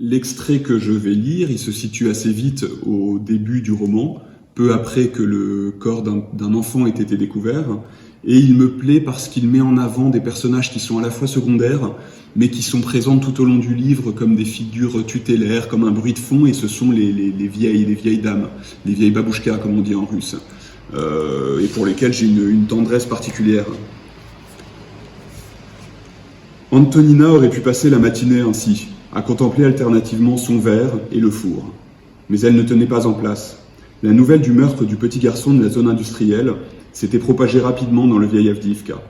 L'extrait que je vais lire, il se situe assez vite au début du roman, peu après que le corps d'un enfant ait été découvert, et il me plaît parce qu'il met en avant des personnages qui sont à la fois secondaires, mais qui sont présents tout au long du livre comme des figures tutélaires, comme un bruit de fond, et ce sont les vieilles dames, les vieilles babouchkas, comme on dit en russe, et pour lesquelles j'ai une tendresse particulière. Antonina aurait pu passer la matinée ainsi, à contempler alternativement son verre et le four. Mais elle ne tenait pas en place. La nouvelle du meurtre du petit garçon de la zone industrielle s'était propagée rapidement dans le vieil Avdiivka.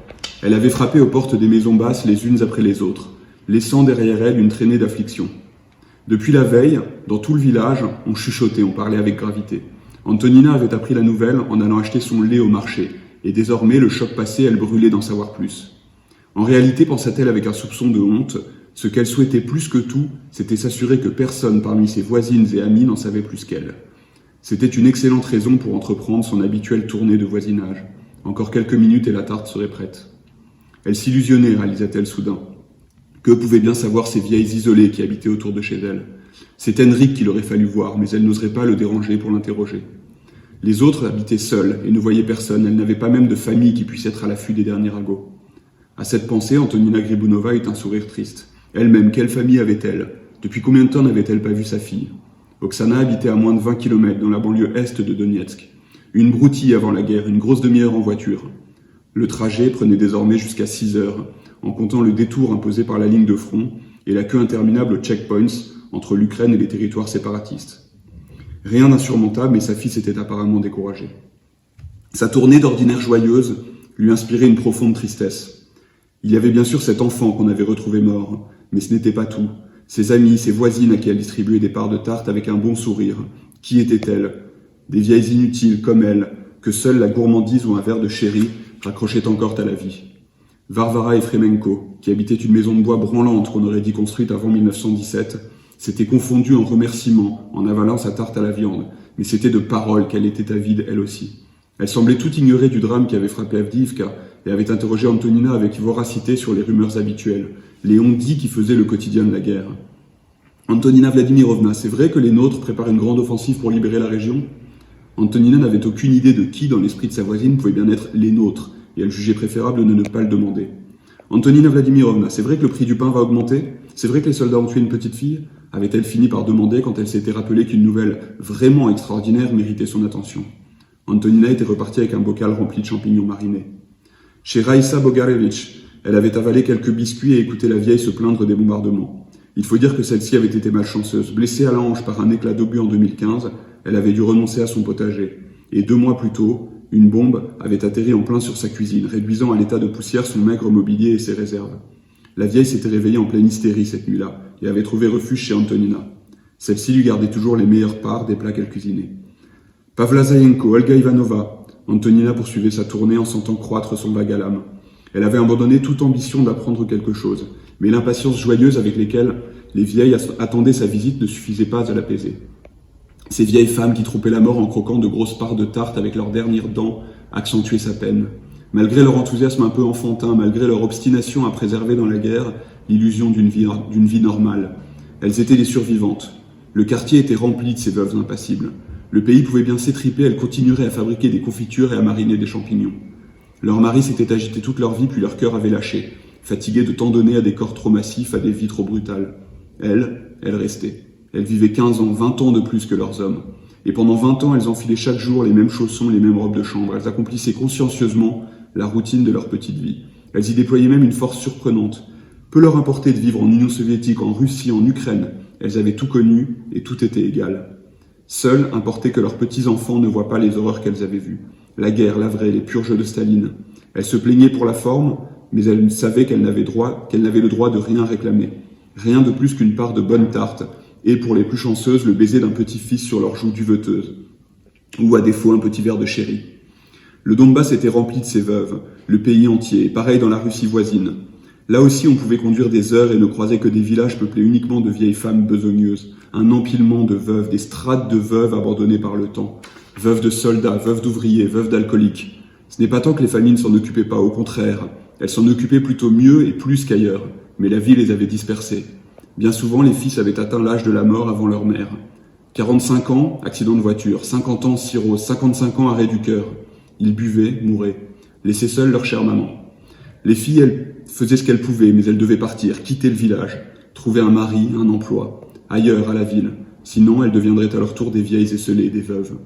Elle avait frappé aux portes des maisons basses les unes après les autres, laissant derrière elle une traînée d'affliction. Depuis la veille, dans tout le village, on chuchotait, on parlait avec gravité. Antonina avait appris la nouvelle en allant acheter son lait au marché, et désormais, le choc passé, elle brûlait d'en savoir plus. En réalité, pensa-t-elle avec un soupçon de honte, ce qu'elle souhaitait plus que tout, c'était s'assurer que personne parmi ses voisines et amies n'en savait plus qu'elle. C'était une excellente raison pour entreprendre son habituelle tournée de voisinage. Encore quelques minutes et la tarte serait prête. Elle s'illusionnait, réalisa-t-elle soudain. Que pouvaient bien savoir ces vieilles isolées qui habitaient autour de chez elle? C'est Henrik qu'il aurait fallu voir, mais elle n'oserait pas le déranger pour l'interroger. Les autres habitaient seuls et ne voyaient personne, elle n'avait pas même de famille qui puisse être à l'affût des derniers ragots. À cette pensée, Antonina Gribunova eut un sourire triste. Elle-même, quelle famille avait-elle? Depuis combien de temps n'avait-elle pas vu sa fille? Oksana habitait à moins de 20 km dans la banlieue est de Donetsk. Une broutille avant la guerre, une grosse demi-heure en voiture. Le trajet prenait désormais jusqu'à 6 heures, en comptant le détour imposé par la ligne de front et la queue interminable aux checkpoints entre l'Ukraine et les territoires séparatistes. Rien d'insurmontable, mais sa fille s'était apparemment découragée. Sa tournée d'ordinaire joyeuse lui inspirait une profonde tristesse. Il y avait bien sûr cet enfant qu'on avait retrouvé mort, mais ce n'était pas tout. Ses amies, ses voisines à qui elle distribuait des parts de tarte avec un bon sourire. Qui étaient-elles? Des vieilles inutiles comme elle, que seule la gourmandise ou un verre de sherry raccrochait encore à la vie. Varvara Efremenko, qui habitait une maison de bois branlante qu'on aurait dit construite avant 1917, s'était confondue en remerciements en avalant sa tarte à la viande, mais c'était de paroles qu'elle était avide elle aussi. Elle semblait tout ignorer du drame qui avait frappé Avdiivka et avait interrogé Antonina avec voracité sur les rumeurs habituelles, les on-dit qui faisaient le quotidien de la guerre. Antonina Vladimirovna, c'est vrai que les nôtres préparent une grande offensive pour libérer la région? Antonina n'avait aucune idée de qui, dans l'esprit de sa voisine, pouvait bien être les nôtres, et elle jugeait préférable de ne pas le demander. Antonina Vladimirovna, c'est vrai que le prix du pain va augmenter? C'est vrai que les soldats ont tué une petite fille? Avait-elle fini par demander quand elle s'était rappelée qu'une nouvelle vraiment extraordinaire méritait son attention? Antonina était repartie avec un bocal rempli de champignons marinés. Chez Raïssa Bogarevitch, elle avait avalé quelques biscuits et écouté la vieille se plaindre des bombardements. Il faut dire que celle-ci avait été malchanceuse. Blessée à la hanche par un éclat d'obus en 2015, elle avait dû renoncer à son potager. Et 2 mois plus tôt, une bombe avait atterri en plein sur sa cuisine, réduisant à l'état de poussière son maigre mobilier et ses réserves. La vieille s'était réveillée en pleine hystérie cette nuit-là et avait trouvé refuge chez Antonina. Celle-ci lui gardait toujours les meilleures parts des plats qu'elle cuisinait. Pavla Zayenko, Olga Ivanova. Antonina poursuivait sa tournée en sentant croître son vague à l'âme. Elle avait abandonné toute ambition d'apprendre quelque chose, mais l'impatience joyeuse avec laquelle les vieilles attendaient sa visite ne suffisait pas à l'apaiser. Ces vieilles femmes qui troupaient la mort en croquant de grosses parts de tarte avec leurs dernières dents accentuaient sa peine. Malgré leur enthousiasme un peu enfantin, malgré leur obstination à préserver dans la guerre l'illusion d'une vie normale, elles étaient des survivantes. Le quartier était rempli de ces veuves impassibles. Le pays pouvait bien s'étriper, elles continueraient à fabriquer des confitures et à mariner des champignons. Leurs maris s'étaient agités toute leur vie, puis leur cœur avait lâché, fatigués de tant donner à des corps trop massifs, à des vies trop brutales. Elle restait. Elles vivaient 15 ans, 20 ans de plus que leurs hommes. Et pendant 20 ans, elles enfilaient chaque jour les mêmes chaussons, les mêmes robes de chambre. Elles accomplissaient consciencieusement la routine de leur petite vie. Elles y déployaient même une force surprenante. Peu leur importait de vivre en Union soviétique, en Russie, en Ukraine. Elles avaient tout connu et tout était égal. Seul importait que leurs petits-enfants ne voient pas les horreurs qu'elles avaient vues. La guerre, la vraie, les purges de Staline. Elles se plaignaient pour la forme, mais elles savaient qu'elles n'avaient le droit de rien réclamer. Rien de plus qu'une part de bonne tarte, et pour les plus chanceuses, le baiser d'un petit-fils sur leur joue duveteuse. Ou à défaut, un petit verre de sherry. Le Donbass était rempli de ces veuves, le pays entier, et pareil dans la Russie voisine. Là aussi, on pouvait conduire des heures et ne croiser que des villages peuplés uniquement de vieilles femmes besogneuses. Un empilement de veuves, des strates de veuves abandonnées par le temps. Veuves de soldats, veuves d'ouvriers, veuves d'alcooliques. Ce n'est pas tant que les familles ne s'en occupaient pas, au contraire. Elles s'en occupaient plutôt mieux et plus qu'ailleurs. Mais la vie les avait dispersées. Bien souvent, les fils avaient atteint l'âge de la mort avant leur mère. 45 ans, accident de voiture. 50 ans, cirrhose. 55 ans, arrêt du cœur. Ils buvaient, mouraient, laissaient seuls leur chère maman. Les filles, elles, faisaient ce qu'elles pouvaient, mais elles devaient partir, quitter le village, trouver un mari, un emploi, ailleurs, à la ville. Sinon, elles deviendraient à leur tour des vieilles esselées, des veuves.